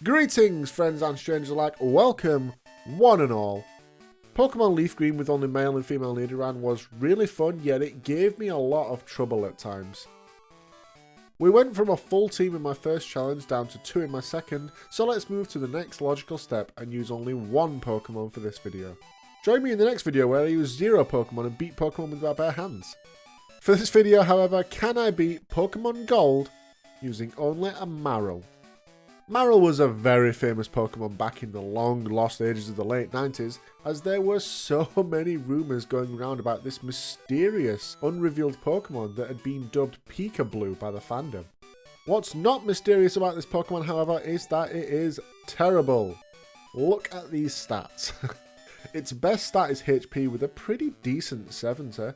Greetings, friends and strangers alike. Welcome, one and all. Pokemon Leaf Green with only male and female Nidoran was really fun, yet it gave me a lot of trouble at times. We went from a full team in my first challenge down to 2 in my second, so let's move to the next logical step and use only 1 Pokemon for this video. Join me in the next video where I use 0 Pokemon and beat Pokemon with my bare hands. For this video, however, can I beat Pokemon Gold using only a Marill? Marill was a very famous Pokemon back in the long lost ages of the late 90s, as there were so many rumours going around about this mysterious, unrevealed Pokemon that had been dubbed Peekaboo by the fandom. What's not mysterious about this Pokemon, however, is that it is terrible. Look at these stats. Its best stat is HP with a pretty decent 70.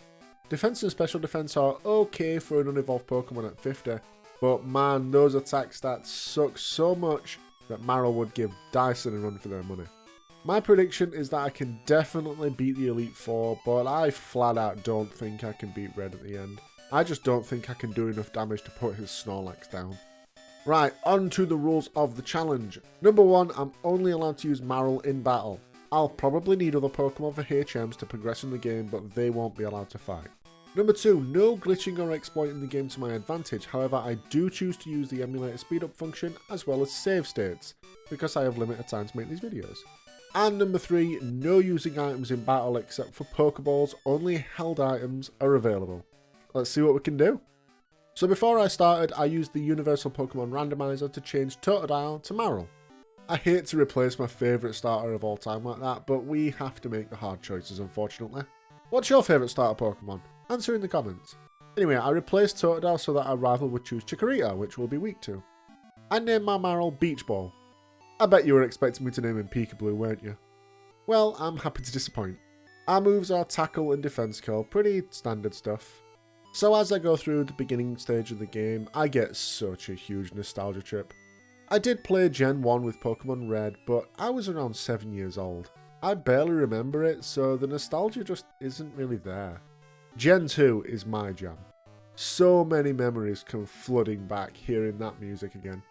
Defense and special defense are okay for an unevolved Pokemon at 50. But man, those attack stats suck so much that Marill would give Dyson a run for their money. My prediction is that I can definitely beat the Elite Four, but I flat out don't think I can beat Red at the end. I just don't think I can do enough damage to put his Snorlax down. Right, on to the rules of the challenge. Number 1, I'm only allowed to use Marill in battle. I'll probably need other Pokemon for HMs to progress in the game, but they won't be allowed to fight. Number 2, no glitching or exploiting the game to my advantage, however I do choose to use the emulator speed up function as well as save states, because I have limited time to make these videos. And number 3, no using items in battle except for Pokeballs, only held items are available. Let's see what we can do. So before I started, I used the Universal Pokemon Randomizer to change Totodile to Marill. I hate to replace my favourite starter of all time like that, but we have to make the hard choices unfortunately. What's your favourite starter Pokemon? Answer in the comments. Anyway, I replaced Totodile so that our rival would choose Chikorita, which we'll be weak to. I named my Marill Beach Ball. I bet you were expecting me to name him Peekaboo, weren't you? Well, I'm happy to disappoint. Our moves are Tackle and Defense Curl, pretty standard stuff. So as I go through the beginning stage of the game, I get such a huge nostalgia trip. I did play Gen 1 with Pokemon Red, but I was around 7 years old. I barely remember it, so the nostalgia just isn't really there. Gen 2 is my jam. So many memories come flooding back hearing that music again.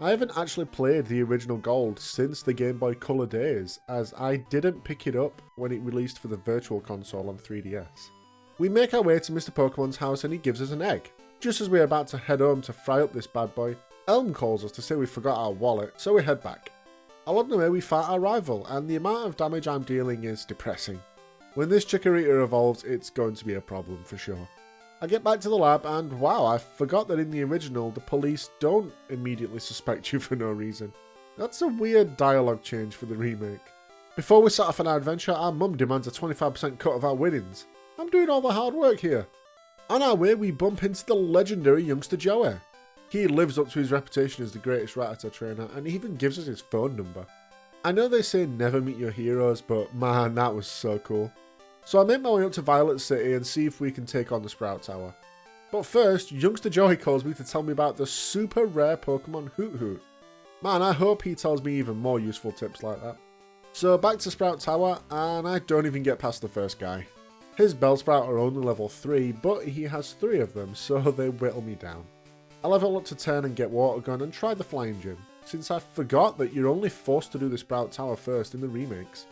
I haven't actually played the original Gold since the Game Boy Color days, as I didn't pick it up when it released for the Virtual Console on 3DS. We make our way to Mr. Pokemon's house and he gives us an egg. Just as we're about to head home to fry up this bad boy, Elm calls us to say we forgot our wallet, so we head back. Along the way we fight our rival, and the amount of damage I'm dealing is depressing. When this Chikorita evolves, it's going to be a problem for sure. I get back to the lab and wow, I forgot that in the original, the police don't immediately suspect you for no reason. That's a weird dialogue change for the remake. Before we set off on our adventure, our mum demands a 25% cut of our winnings. I'm doing all the hard work here. On our way, we bump into the legendary youngster Joey. He lives up to his reputation as the greatest Rattata trainer and he even gives us his phone number. I know they say never meet your heroes, but man, that was so cool. So I make my way up to Violet City and see if we can take on the Sprout Tower. But first, youngster Joey calls me to tell me about the super rare Pokemon Hoot Hoot. Man, I hope he tells me even more useful tips like that. So back to Sprout Tower, and I don't even get past the first guy. His Bellsprout are only level 3, but he has 3 of them, so they whittle me down. I level up to 10 and get Water Gun and try the Flying Gym, since I forgot that you're only forced to do the Sprout Tower first in the remakes.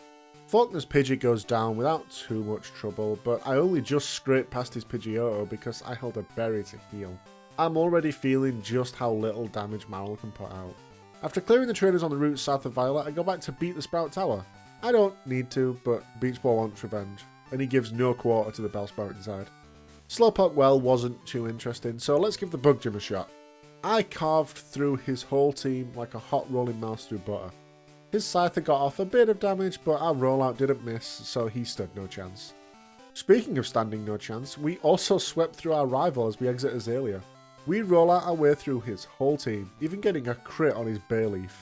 Faulkner's Pidgey goes down without too much trouble, but I only just scraped past his Pidgeotto because I held a berry to heal. I'm already feeling just how little damage Marill can put out. After clearing the trainers on the route south of Violet, I go back to beat the Sprout Tower. I don't need to, but Beach Ball wants revenge, and he gives no quarter to the Bellsprout inside. Slowpoke well wasn't too interesting, so let's give the Bug Gym a shot. I carved through his whole team like a hot rolling mouse through butter. His Scyther got off a bit of damage, but our rollout didn't miss, so he stood no chance. Speaking of standing no chance, we also swept through our rival as we exit Azalea. We roll out our way through his whole team, even getting a crit on his Bayleaf.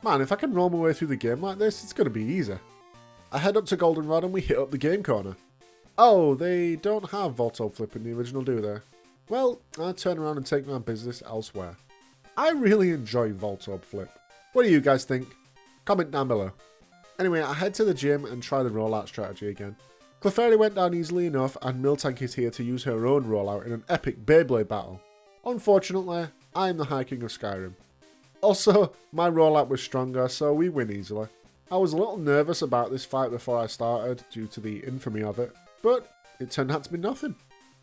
Man, if I can roll my way through the game like this, it's going to be easy. I head up to Goldenrod and we hit up the game corner. Oh, they don't have Voltorb Flip in the original, do they? Well, I turn around and take my business elsewhere. I really enjoy Voltorb Flip. What do you guys think? Comment down below. Anyway, I head to the gym and try the rollout strategy again. Clefairy went down easily enough and Miltank is here to use her own rollout in an epic Beyblade battle. Unfortunately, I am the High King of Skyrim. Also, my rollout was stronger, so we win easily. I was a little nervous about this fight before I started, due to the infamy of it, but it turned out to be nothing.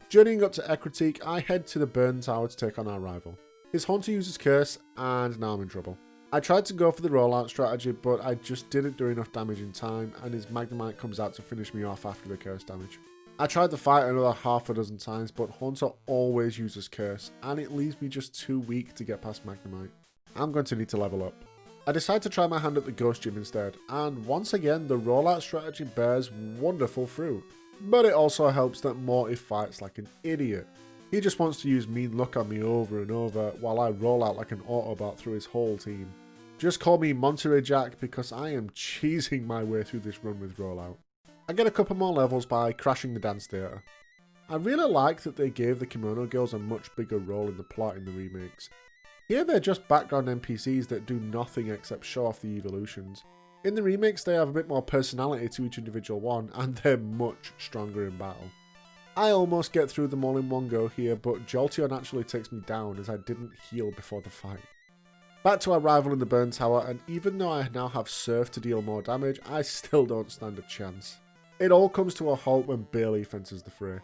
Journeying up to Ekritique, I head to the Burn Tower to take on our rival. His Haunter uses Curse, and now I'm in trouble. I tried to go for the rollout strategy, but I just didn't do enough damage in time, and his Magnemite comes out to finish me off after the Curse damage. I tried to fight another half a dozen times, but Haunter always uses Curse, and it leaves me just too weak to get past Magnemite. I'm going to need to level up. I decide to try my hand at the Ghost Gym instead, and once again the rollout strategy bears wonderful fruit. But it also helps that Morty fights like an idiot. He just wants to use mean luck on me over and over, while I roll out like an Autobot through his whole team. Just call me Monterey Jack because I am cheesing my way through this run with rollout. I get a couple more levels by crashing the dance theatre. I really like that they gave the Kimono Girls a much bigger role in the plot in the remakes. Here they're just background NPCs that do nothing except show off the evolutions. In the remakes they have a bit more personality to each individual one, and they're much stronger in battle. I almost get through them all in one go here, but Jolteon actually takes me down as I didn't heal before the fight. Back to our rival in the Burn Tower, and even though I now have Surf to deal more damage, I still don't stand a chance. It all comes to a halt when Bayleaf enters the fray.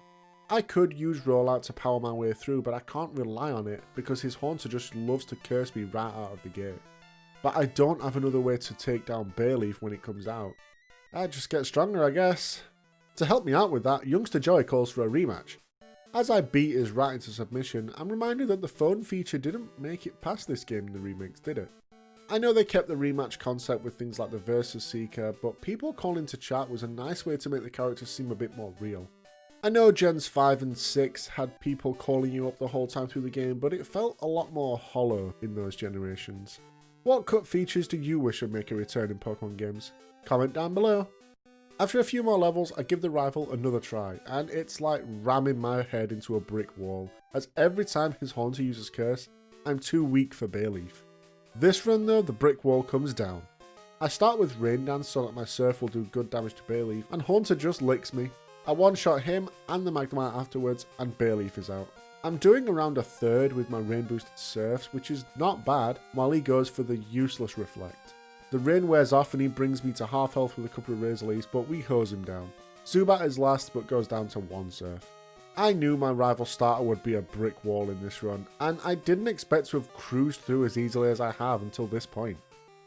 I could use rollout to power my way through, but I can't rely on it because his Haunter just loves to curse me right out of the gate. But I don't have another way to take down Bayleaf when it comes out. I just get stronger, I guess. To help me out with that, Youngster Joy calls for a rematch. As I beat his right into submission, I'm reminded that the phone feature didn't make it past this game in the remakes, did it? I know they kept the rematch concept with things like the Versus Seeker, but people calling to chat was a nice way to make the characters seem a bit more real. I know Gens 5 and 6 had people calling you up the whole time through the game, but it felt a lot more hollow in those generations. What cut features do you wish would make a return in Pokemon games? Comment down below. After a few more levels, I give the rival another try, and it's like ramming my head into a brick wall, as every time his Haunter uses Curse, I'm too weak for Bayleaf. This run though, the brick wall comes down. I start with Rain Dance so that my Surf will do good damage to Bayleaf, and Haunter just licks me. I one-shot him and the Magnemite afterwards, and Bayleaf is out. I'm doing around a third with my Rain Boosted Surfs, which is not bad, while he goes for the useless Reflect. The rain wears off and he brings me to half health with a couple of Razor Leafs, but we hose him down. Zubat is last but goes down to one Surf. I knew my rival starter would be a brick wall in this run, and I didn't expect to have cruised through as easily as I have until this point.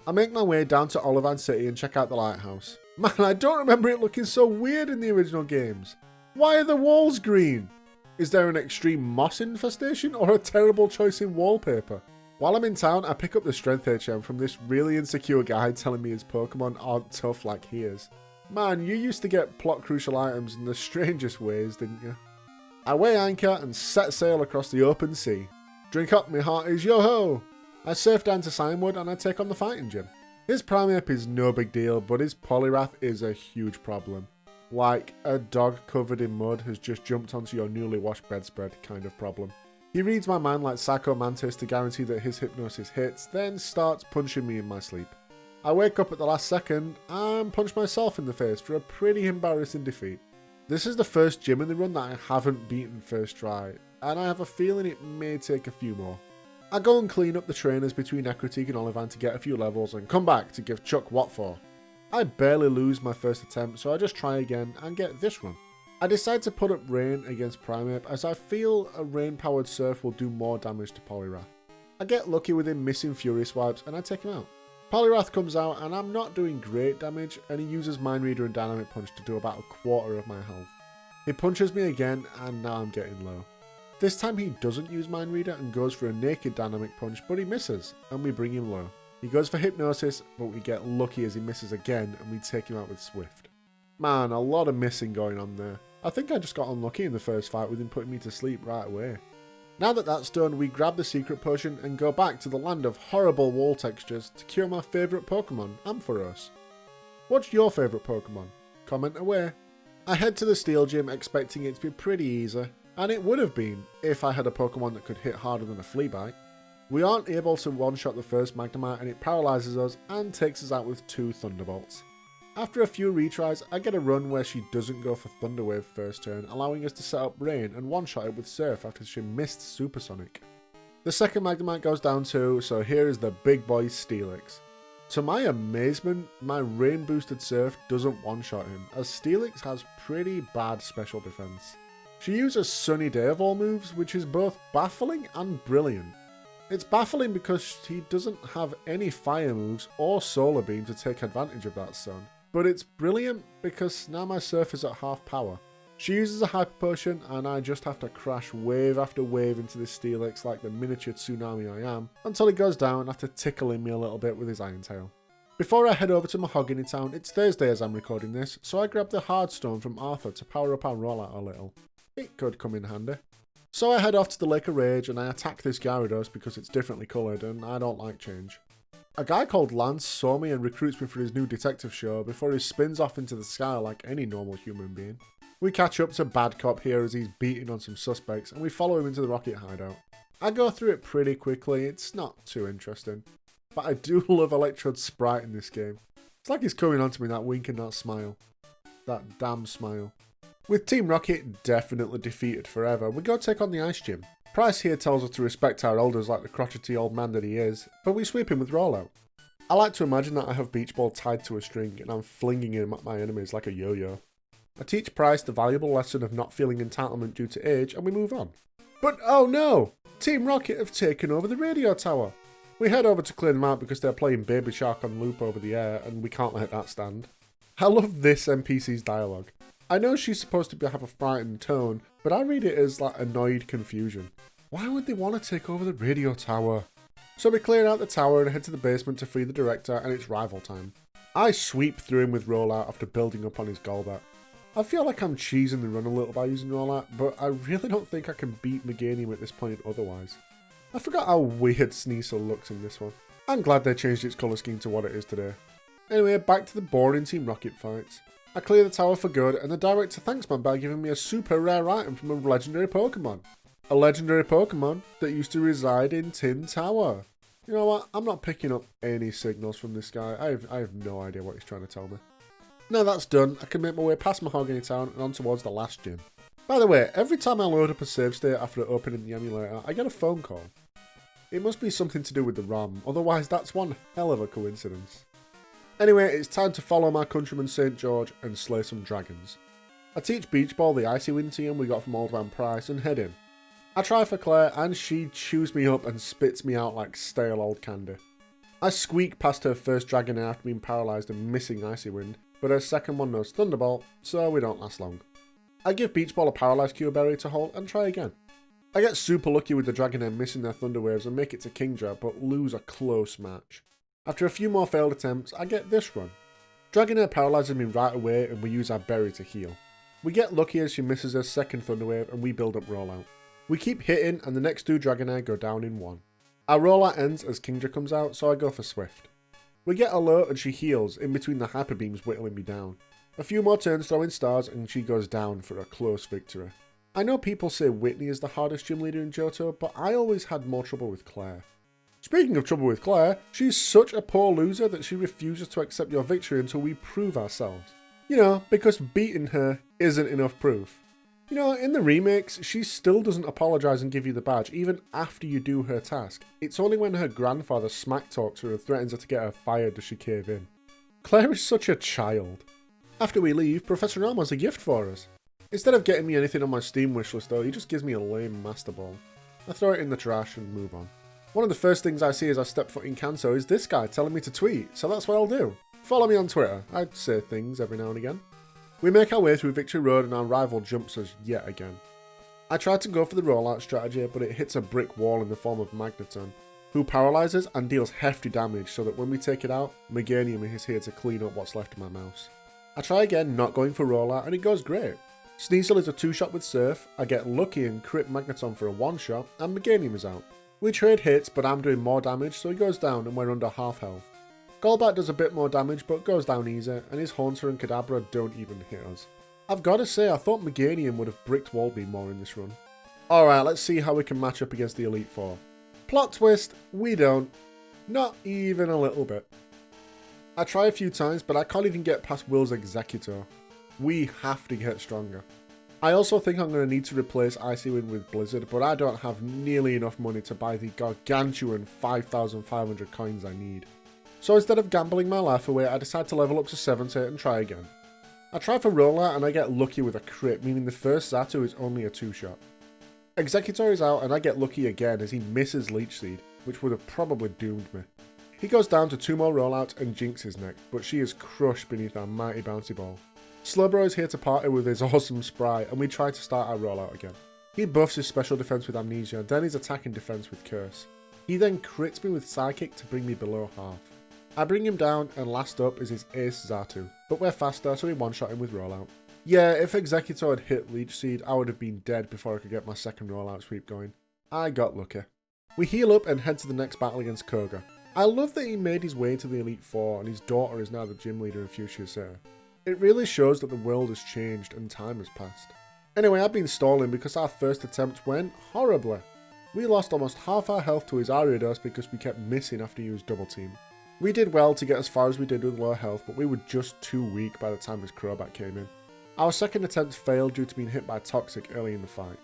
I make my way down to Olivan City and check out the lighthouse. Man, I don't remember it looking so weird in the original games. Why are the walls green? Is there an extreme moss infestation or a terrible choice in wallpaper? While I'm in town, I pick up the Strength HM from this really insecure guy telling me his Pokemon aren't tough like he is. Man, you used to get plot crucial items in the strangest ways, didn't you? I weigh anchor and set sail across the open sea. Drink up, me hearties, yo-ho! I surf down to Signwood and I take on the fighting gym. His Primeape is no big deal, but his Poliwrath is a huge problem. Like a dog covered in mud has just jumped onto your newly washed bedspread kind of problem. He reads my mind like Psycho Mantis to guarantee that his hypnosis hits, then starts punching me in my sleep. I wake up at the last second and punch myself in the face for a pretty embarrassing defeat. This is the first gym in the run that I haven't beaten first try, and I have a feeling it may take a few more. I go and clean up the trainers between Ekritique and Olivan to get a few levels and come back to give Chuck what for. I barely lose my first attempt, so I just try again and get this run. I decide to put up Rain against Primeape as I feel a Rain powered Surf will do more damage to Poliwrath. I get lucky with him missing Fury Swipes and I take him out. Poliwrath comes out and I'm not doing great damage, and he uses Mind Reader and Dynamic Punch to do about a quarter of my health. He punches me again and now I'm getting low. This time he doesn't use Mind Reader and goes for a naked Dynamic Punch, but he misses and we bring him low. He goes for Hypnosis, but we get lucky as he misses again and we take him out with Swift. Man, a lot of missing going on there. I think I just got unlucky in the first fight with him putting me to sleep right away. Now that that's done, we grab the secret potion and go back to the land of horrible wall textures to cure my favourite Pokemon, Ampharos. What's your favourite Pokemon? Comment away. I head to the Steel Gym expecting it to be pretty easy, and it would have been if I had a Pokemon that could hit harder than a Fleabite. We aren't able to one-shot the first Magnemite and it paralyzes us and takes us out with 2 Thunderbolts. After a few retries, I get a run where she doesn't go for Thunder Wave first turn, allowing us to set up Rain and one-shot it with Surf after she missed Supersonic. The second Magnemite goes down too, so here is the big boy Steelix. To my amazement, my rain boosted Surf doesn't one-shot him, as Steelix has pretty bad special defense. She uses Sunny Day of all moves, which is both baffling and brilliant. It's baffling because he doesn't have any fire moves or solar beam to take advantage of that sun, but it's brilliant because now my Surf is at half power. She uses a Hyper Potion and I just have to crash wave after wave into this Steelix like the miniature tsunami I am, until he goes down after tickling me a little bit with his Iron Tail. Before I head over to Mahogany Town, it's Thursday as I'm recording this, so I grabbed the Hardstone from Arthur to power up our rollout a little. It could come in handy. So I head off to the Lake of Rage and I attack this Gyarados because it's differently coloured and I don't like change. A guy called Lance saw me and recruits me for his new detective show before he spins off into the sky like any normal human being. We catch up to Bad Cop here as he's beating on some suspects and we follow him into the rocket hideout. I go through it pretty quickly, it's not too interesting. But I do love Electrode's sprite in this game. It's like he's coming on to me, that wink and that smile. That damn smile. With Team Rocket definitely defeated forever, we go take on the Ice Gym. Price here tells us to respect our elders like the crotchety old man that he is, but we sweep him with Rollout. I like to imagine that I have Beach Ball tied to a string and I'm flinging him at my enemies like a yo-yo. I teach Price the valuable lesson of not feeling entitlement due to age and we move on. But oh no! Team Rocket have taken over the radio tower! We head over to clear them out because they're playing Baby Shark on loop over the air and we can't let that stand. I love this NPC's dialogue. I know she's supposed to have a frightened tone, but I read it as like annoyed confusion. Why would they want to take over the radio tower? So we clear out the tower and head to the basement to free the director and it's rival time. I sweep through him with Rollout after building up on his Golbat. I feel like I'm cheesing the run a little by using Rollout, but I really don't think I can beat Meganium at this point otherwise. I forgot how weird Sneasel looks in this one. I'm glad they changed its colour scheme to what it is today. Anyway, back to the boring Team Rocket fights. I clear the tower for good, and the director thanks me by giving me a super rare item from a legendary Pokemon. A legendary Pokemon that used to reside in Tin Tower. You know what, I'm not picking up any signals from this guy. I have no idea what he's trying to tell me. Now that's done, I can make my way past Mahogany Town and on towards the last gym. By the way, every time I load up a save state after opening the emulator, I get a phone call. It must be something to do with the RAM, otherwise that's one hell of a coincidence. Anyway, it's time to follow my countryman St. George and slay some dragons. I teach Beach Ball the Icy Wind TM we got from Olivan Price and head in. I try for Claire and she chews me up and spits me out like stale old candy. I squeak past her first Dragonair after being paralysed and missing Icy Wind, but her second one knows Thunderbolt, so we don't last long. I give Beach Ball a paralysed Cure Berry to hold and try again. I get super lucky with the Dragonair missing their Thunder Waves and make it to Kingdra, but lose a close match. After a few more failed attempts, I get this run. Dragonair paralyzes me right away and we use our berry to heal. We get lucky as she misses her second Thunder Wave and we build up Rollout. We keep hitting and the next two Dragonair go down in one. Our Rollout ends as Kingdra comes out, so I go for Swift. We get alert and she heals, in between the Hyper Beams whittling me down. A few more turns throwing stars and she goes down for a close victory. I know people say Whitney is the hardest gym leader in Johto, but I always had more trouble with Claire. Speaking of trouble with Claire, she's such a poor loser that she refuses to accept your victory until we prove ourselves. You know, because beating her isn't enough proof. You know, in the remakes, she still doesn't apologise and give you the badge, even after you do her task. It's only when her grandfather smack talks her and threatens her to get her fired does she cave in. Claire is such a child. After we leave, Professor Elm has a gift for us. Instead of getting me anything on my Steam wishlist though, he just gives me a lame Master Ball. I throw it in the trash and move on. One of the first things I see as I step foot in Kanto is this guy telling me to tweet, so that's what I'll do. Follow me on Twitter, I say things every now and again. We make our way through Victory Road and our rival jumps us yet again. I tried to go for the rollout strategy, but it hits a brick wall in the form of Magneton, who paralyses and deals hefty damage so that when we take it out, Meganium is here to clean up what's left of my mouse. I try again, not going for rollout, and it goes great. Sneasel is a 2-shot with Surf, I get lucky and crit Magneton for a 1-shot, and Meganium is out. We trade hits, but I'm doing more damage, so he goes down and we're under half health. Golbat does a bit more damage, but goes down easy, and his Haunter and Kadabra don't even hit us. I've got to say, I thought Meganium would have bricked Wallbeam more in this run. Alright, let's see how we can match up against the Elite Four. Plot twist, we don't. Not even a little bit. I try a few times, but I can't even get past Will's Executor. We have to get stronger. I also think I'm going to need to replace Icy Wind with Blizzard, but I don't have nearly enough money to buy the gargantuan 5,500 coins I need. So instead of gambling my life away, I decide to level up to 70 and try again. I try for rollout and I get lucky with a crit, meaning the first Xatu is only a 2-shot. Executor is out and I get lucky again as he misses Leech Seed, which would have probably doomed me. He goes down to 2 more rollouts and Jinx is next, but she is crushed beneath our mighty bouncy ball. Slowbro is here to party with his awesome Spry and we try to start our rollout again. He buffs his special defense with Amnesia, then his attacking defense with Curse. He then crits me with Psychic to bring me below half. I bring him down and last up is his ace Xatu, but we're faster so we one-shot him with rollout. Yeah, if Executor had hit Leech Seed, I would have been dead before I could get my second rollout sweep going. I got lucky. We heal up and head to the next battle against Koga. I love that he made his way to the Elite Four and his daughter is now the gym leader in Fuchsia City. It really shows that the world has changed and time has passed. Anyway, I've been stalling because our first attempt went horribly. We lost almost half our health to his Ariados because we kept missing after he was double teamed. We did well to get as far as we did with low health, but we were just too weak by the time his Crobat came in. Our second attempt failed due to being hit by Toxic early in the fight.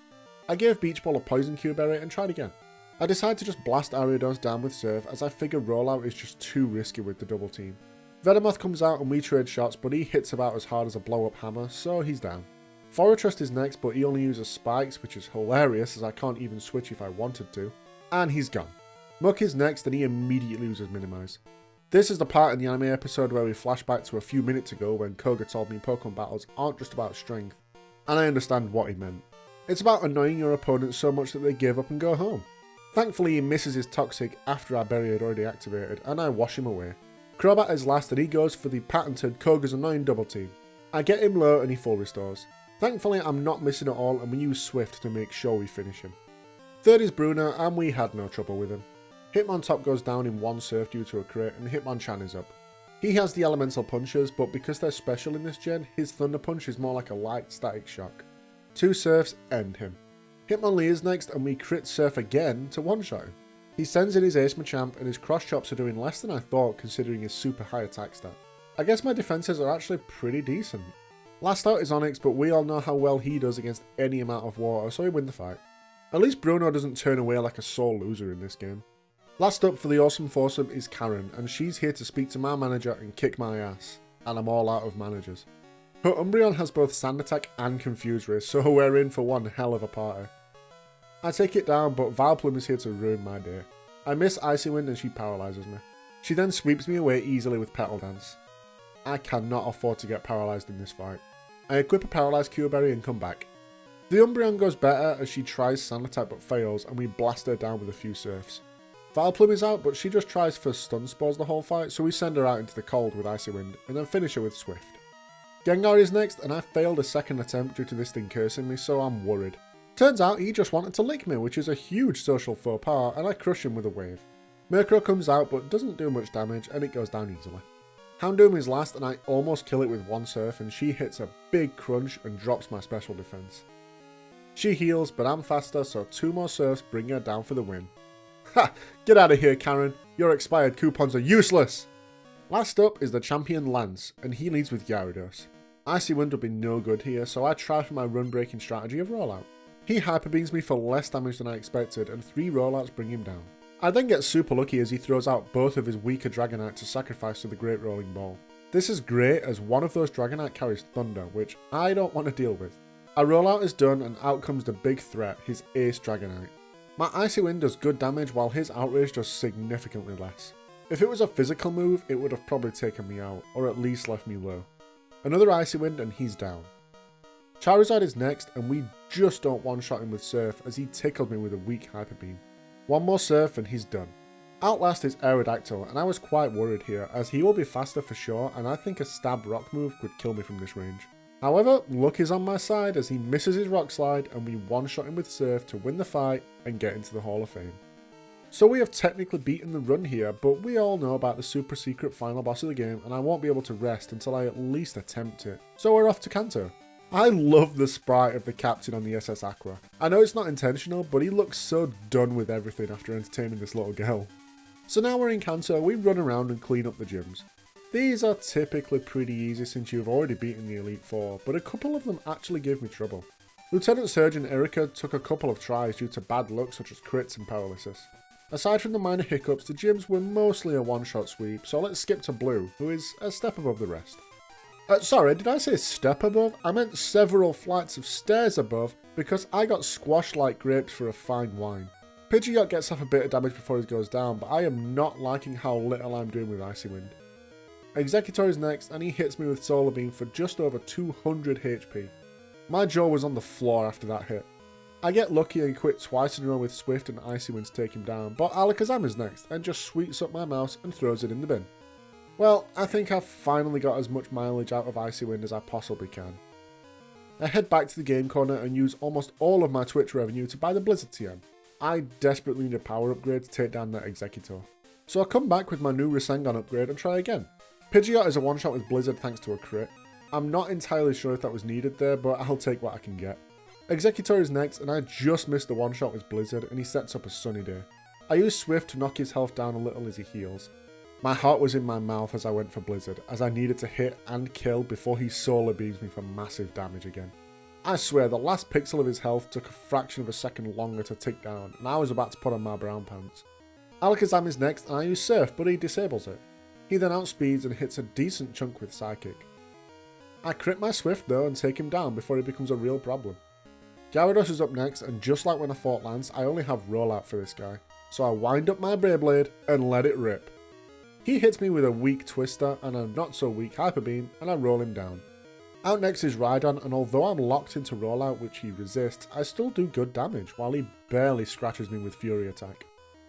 I gave Beach Ball a Poison Cure Berry and tried again. I decided to just blast Ariados down with Surf as I figure rollout is just too risky with the double team. Venomoth comes out and we trade shots, but he hits about as hard as a blow-up hammer, so he's down. Forretrust is next, but he only uses spikes, which is hilarious as I can't even switch if I wanted to. And he's gone. Muck is next and he immediately uses Minimize. This is the part in the anime episode where we flash back to a few minutes ago when Koga told me Pokemon battles aren't just about strength, and I understand what he meant. It's about annoying your opponent so much that they give up and go home. Thankfully he misses his Toxic after our berry had already activated and I wash him away. Crobat is last and he goes for the patented Koga's annoying double team. I get him low and he full restores. Thankfully I'm not missing at all and we use Swift to make sure we finish him. Third is Bruno and we had no trouble with him. Hitmontop goes down in 1 surf due to a crit and Hitmonchan is up. He has the elemental punches, but because they're special in this gen, his Thunder Punch is more like a light static shock. 2 surfs end him. Hitmonlee is next and we crit surf again to one-shot him. He sends in his Ace Machamp and his cross chops are doing less than I thought considering his super high attack stat. I guess my defenses are actually pretty decent. Last out is Onyx, but we all know how well he does against any amount of water, so we win the fight. At least Bruno doesn't turn away like a sore loser in this game. Last up for the awesome foursome is Karen, and she's here to speak to my manager and kick my ass. And I'm all out of managers. Her Umbreon has both Sand Attack and Confuse Ray, so we're in for one hell of a party. I take it down, but Vileplume is here to ruin my day. I miss Icy Wind and she paralyzes me. She then sweeps me away easily with Petal Dance. I cannot afford to get paralysed in this fight. I equip a Paralysed Cure Berry and come back. The Umbreon goes better as she tries Sand Attack but fails and we blast her down with a few surfs. Vileplume is out, but she just tries for Stun Spores the whole fight, so we send her out into the cold with Icy Wind, and then finish her with Swift. Gengar is next, and I failed a second attempt due to this thing cursing me, so I'm worried. Turns out he just wanted to lick me, which is a huge social faux pas, and I crush him with a wave. Murkrow comes out, but doesn't do much damage, and it goes down easily. Houndoom is last, and I almost kill it with 1 surf, and she hits a big crunch and drops my special defense. She heals, but I'm faster, so 2 more surfs bring her down for the win. Ha! Get out of here, Karen. Your expired coupons are useless! Last up is the champion Lance, and he leads with Gyarados. Icy Wind would be no good here, so I try for my run-breaking strategy of Rollout. He Hyper Beams me for less damage than I expected, and 3 rollouts bring him down. I then get super lucky as he throws out both of his weaker Dragonite to sacrifice to the Great Rolling Ball. This is great as one of those Dragonite carries Thunder, which I don't want to deal with. Our rollout is done and out comes the big threat, his Ace Dragonite. My Icy Wind does good damage while his Outrage does significantly less. If it was a physical move, it would have probably taken me out, or at least left me low. Another Icy Wind and he's down. Charizard is next and we just don't one-shot him with Surf as he tickled me with a weak Hyper Beam. 1 more Surf and he's done. Outlast is Aerodactyl and I was quite worried here as he will be faster for sure and I think a Stab Rock move could kill me from this range. However, luck is on my side as he misses his Rock Slide and we one-shot him with Surf to win the fight and get into the Hall of Fame. So we have technically beaten the run here, but we all know about the super secret final boss of the game and I won't be able to rest until I at least attempt it. So we're off to Kanto. I love the sprite of the captain on the SS Aqua. I know it's not intentional, but he looks so done with everything after entertaining this little girl. So now we're in Kanto, we run around and clean up the gyms. These are typically pretty easy since you've already beaten the Elite Four, but a couple of them actually gave me trouble. Lieutenant Surgeon Erica took a couple of tries due to bad luck such as crits and paralysis. Aside from the minor hiccups, the gyms were mostly a one-shot sweep, so let's skip to Blue, who is a step above the rest. Sorry, did I say step above? I meant several flights of stairs above, because I got squashed like grapes for a fine wine. Pidgeot gets off a bit of damage before he goes down, but I am not liking how little I'm doing with Icy Wind. Exeggutor is next, and he hits me with Solar Beam for just over 200 HP. My jaw was on the floor after that hit. I get lucky and quit twice in a row with Swift and Icy Wind to take him down, but Alakazam is next, and just sweeps up my mouse and throws it in the bin. Well, I think I've finally got as much mileage out of Icy Wind as I possibly can. I head back to the game corner and use almost all of my Twitch revenue to buy the Blizzard TM. I desperately need a power upgrade to take down that Exeggutor. So I come back with my new Rasengan upgrade and try again. Pidgeot is a one-shot with Blizzard thanks to a crit. I'm not entirely sure if that was needed there, but I'll take what I can get. Exeggutor is next, and I just missed the one-shot with Blizzard, and he sets up a Sunny Day. I use Swift to knock his health down a little as he heals. My heart was in my mouth as I went for Blizzard, as I needed to hit and kill before he Solar Beams me for massive damage again. I swear, the last pixel of his health took a fraction of a second longer to tick down, and I was about to put on my brown pants. Alakazam is next, and I use Surf, but he disables it. He then outspeeds and hits a decent chunk with Psychic. I crit my Swift though and take him down before he becomes a real problem. Gyarados is up next, and just like when I fought Lance, I only have Rollout for this guy, so I wind up my Beyblade and let it rip. He hits me with a weak Twister and a not so weak Hyper Beam, and I roll him down. Out next is Rhydon, and although I'm locked into Rollout which he resists, I still do good damage while he barely scratches me with Fury Attack.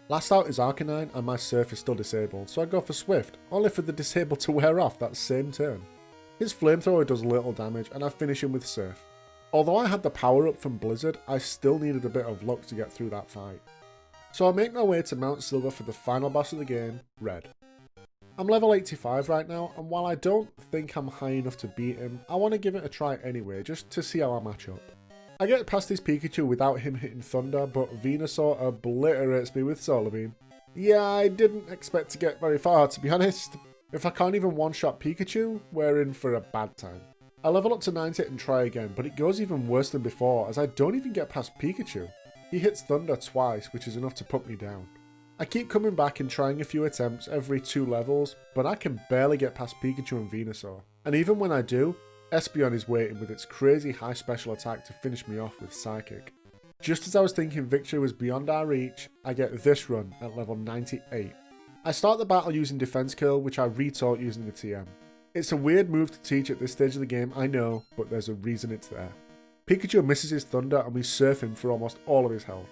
Last out is Arcanine, and my Surf is still disabled, so I go for Swift, only for the disable to wear off that same turn. His Flamethrower does little damage, and I finish him with Surf. Although I had the power up from Blizzard, I still needed a bit of luck to get through that fight. So I make my way to Mount Silver for the final boss of the game, Red. I'm level 85 right now, and while I don't think I'm high enough to beat him, I want to give it a try anyway, just to see how I match up. I get past his Pikachu without him hitting Thunder, but Venusaur obliterates me with Solar Beam. Yeah, I didn't expect to get very far, to be honest. If I can't even one-shot Pikachu, we're in for a bad time. I level up to 90 and try again, but it goes even worse than before, as I don't even get past Pikachu. He hits Thunder twice, which is enough to put me down. I keep coming back and trying a few attempts every 2 levels, but I can barely get past Pikachu and Venusaur. And even when I do, Espeon is waiting with its crazy high special attack to finish me off with Psychic. Just as I was thinking victory was beyond our reach, I get this run at level 98. I start the battle using Defense Curl, which I retaught using the TM. It's a weird move to teach at this stage of the game, I know, but there's a reason it's there. Pikachu misses his Thunder and we surf him for almost all of his health.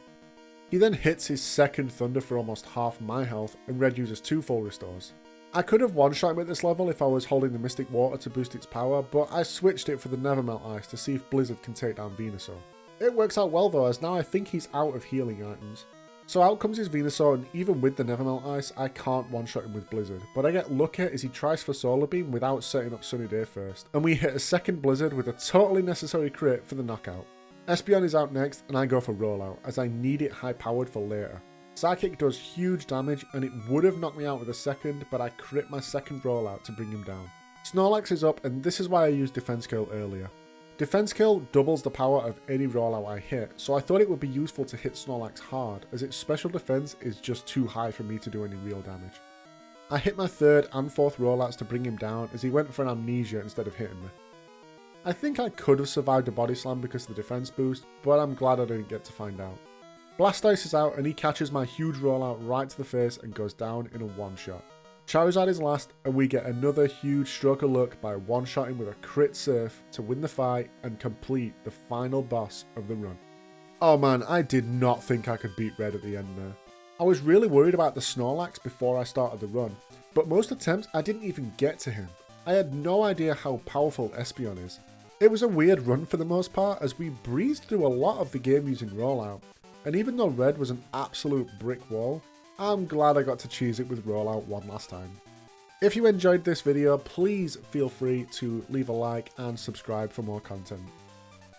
He then hits his second Thunder for almost half my health, and Red uses 2 full restores. I could have one-shot him at this level if I was holding the Mystic Water to boost its power, but I switched it for the Nevermelt Ice to see if Blizzard can take down Venusaur. It works out well though, as now I think he's out of healing items. So out comes his Venusaur, and even with the Nevermelt Ice, I can't one-shot him with Blizzard. But I get lucky as he tries for Solar Beam without setting up Sunny Day first, and we hit a second Blizzard with a totally necessary crit for the knockout. Espeon is out next, and I go for Rollout, as I need it high-powered for later. Psychic does huge damage, and it would have knocked me out with a second, but I crit my second Rollout to bring him down. Snorlax is up, and this is why I used Defense Curl earlier. Defense Curl doubles the power of any Rollout I hit, so I thought it would be useful to hit Snorlax hard, as its special defense is just too high for me to do any real damage. I hit my third and fourth Rollouts to bring him down, as he went for an Amnesia instead of hitting me. I think I could have survived a Body Slam because of the defense boost, but I'm glad I didn't get to find out. Blastoise is out and he catches my huge Rollout right to the face and goes down in a one-shot. Charizard is last, and we get another huge stroke of luck by one-shotting with a crit Surf to win the fight and complete the final boss of the run. Oh man, I did not think I could beat Red at the end there. I was really worried about the Snorlax before I started the run, but most attempts I didn't even get to him. I had no idea how powerful Espeon is. It was a weird run for the most part, as we breezed through a lot of the game using Rollout, and even though Red was an absolute brick wall, I'm glad I got to cheese it with Rollout one last time. If you enjoyed this video, please feel free to leave a like and subscribe for more content.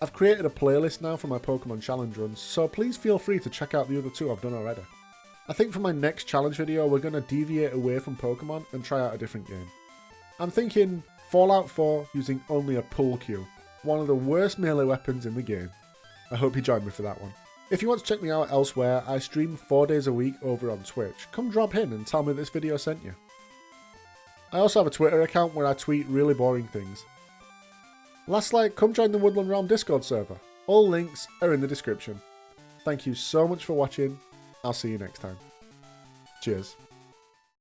I've created a playlist now for my Pokemon challenge runs, so please feel free to check out the other 2 I've done already. I think for my next challenge video we're going to deviate away from Pokemon and try out a different game. I'm thinking Fallout 4 using only a pull Q, one of the worst melee weapons in the game. I hope you join me for that one. If you want to check me out elsewhere, I stream 4 days a week over on Twitch. Come drop in and tell me this video sent you. I also have a Twitter account where I tweet really boring things. Lastly, come join the Woodland Realm Discord server. All links are in the description. Thank you so much for watching. I'll see you next time. Cheers.